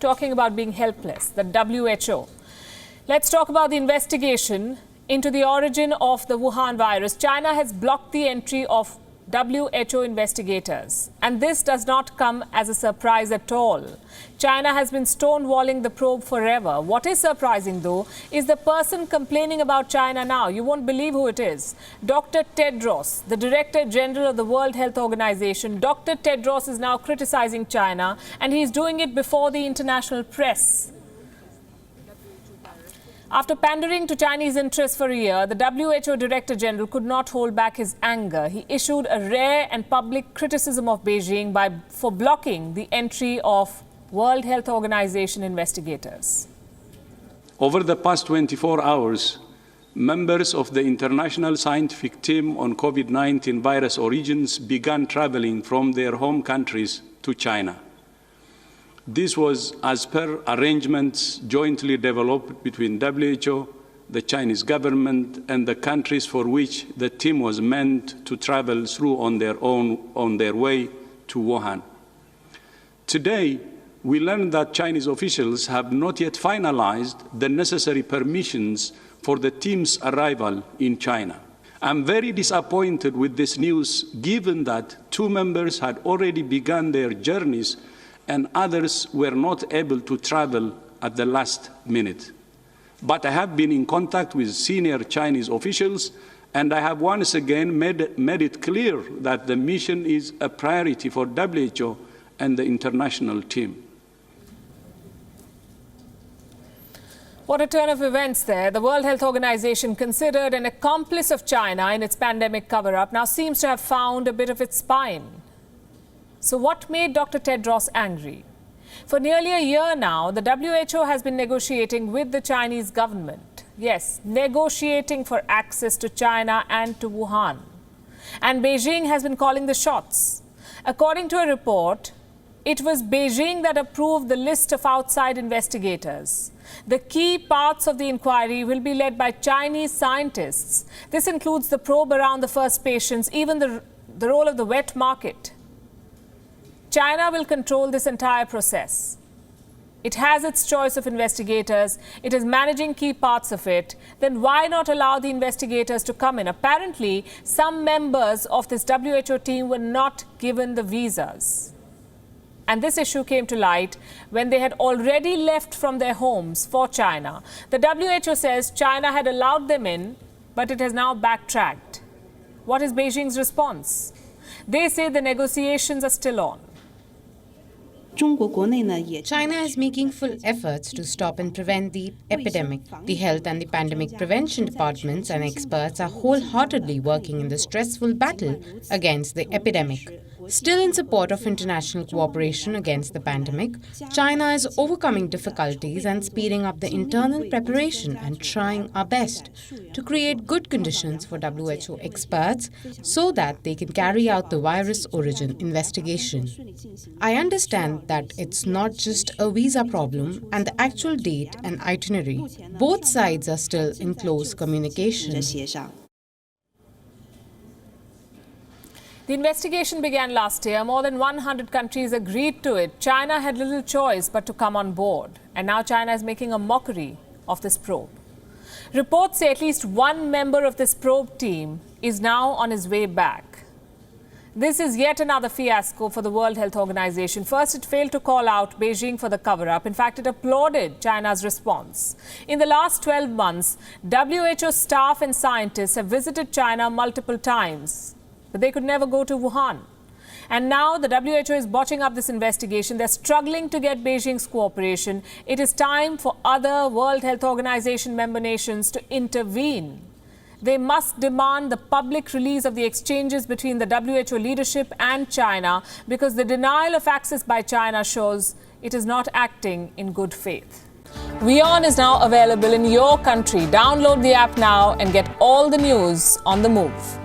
talking about being helpless, the WHO. Let's talk about the investigation into the origin of the Wuhan virus. China has blocked the entry of WHO investigators, and this does not come as a surprise at all. China has been stonewalling the probe forever. What is surprising, though, is the person complaining about China now. You won't believe who it is. Dr. Tedros, the Director General of the World Health Organization. Dr. Tedros is now criticizing China, and he's doing it before the international press. After pandering to Chinese interests for a year, the WHO Director General could not hold back his anger. He issued a rare and public criticism of Beijing for blocking the entry of World Health Organization investigators. Over the past 24 hours, members of the international scientific team on COVID-19 virus origins began traveling from their home countries to China. This was as per arrangements jointly developed between WHO, the Chinese government, and the countries for which the team was meant to travel through on their way to Wuhan. Today, we learned that Chinese officials have not yet finalized the necessary permissions for the team's arrival in China. I'm very disappointed with this news, given that 2 members had already begun their journeys and others were not able to travel at the last minute. But I have been in contact with senior Chinese officials, and I have once again made it clear that the mission is a priority for WHO and the international team. What a turn of events there. The World Health Organization, considered an accomplice of China in its pandemic cover-up, now seems to have found a bit of its spine. So what made Dr. Tedros angry? For nearly a year now, the WHO has been negotiating with the Chinese government. Yes, negotiating for access to China and to Wuhan. And Beijing has been calling the shots. According to a report, it was Beijing that approved the list of outside investigators. The key parts of the inquiry will be led by Chinese scientists. This includes the probe around the first patients, even the role of the wet market. China will control this entire process. It has its choice of investigators. It is managing key parts of it. Then why not allow the investigators to come in? Apparently, some members of this WHO team were not given the visas. And this issue came to light when they had already left from their homes for China. The WHO says China had allowed them in, but it has now backtracked. What is Beijing's response? They say the negotiations are still on. China is making full efforts to stop and prevent the epidemic. The Health and the Pandemic Prevention Departments and experts are wholeheartedly working in the stressful battle against the epidemic. Still in support of international cooperation against the pandemic, China is overcoming difficulties and speeding up the internal preparation and trying our best to create good conditions for WHO experts so that they can carry out the virus origin investigation. I understand that it's not just a visa problem and the actual date and itinerary. Both sides are still in close communication. The investigation began last year. More than 100 countries agreed to it. China had little choice but to come on board. And now China is making a mockery of this probe. Reports say at least one member of this probe team is now on his way back. This is yet another fiasco for the World Health Organization. First, it failed to call out Beijing for the cover-up. In fact, it applauded China's response. In the last 12 months, WHO staff and scientists have visited China multiple times, but they could never go to Wuhan. And now the WHO is botching up this investigation. They're struggling to get Beijing's cooperation. It is time for other World Health Organization member nations to intervene. They must demand the public release of the exchanges between the WHO leadership and China, because the denial of access by China shows it is not acting in good faith. WION is now available in your country. Download the app now and get all the news on the move.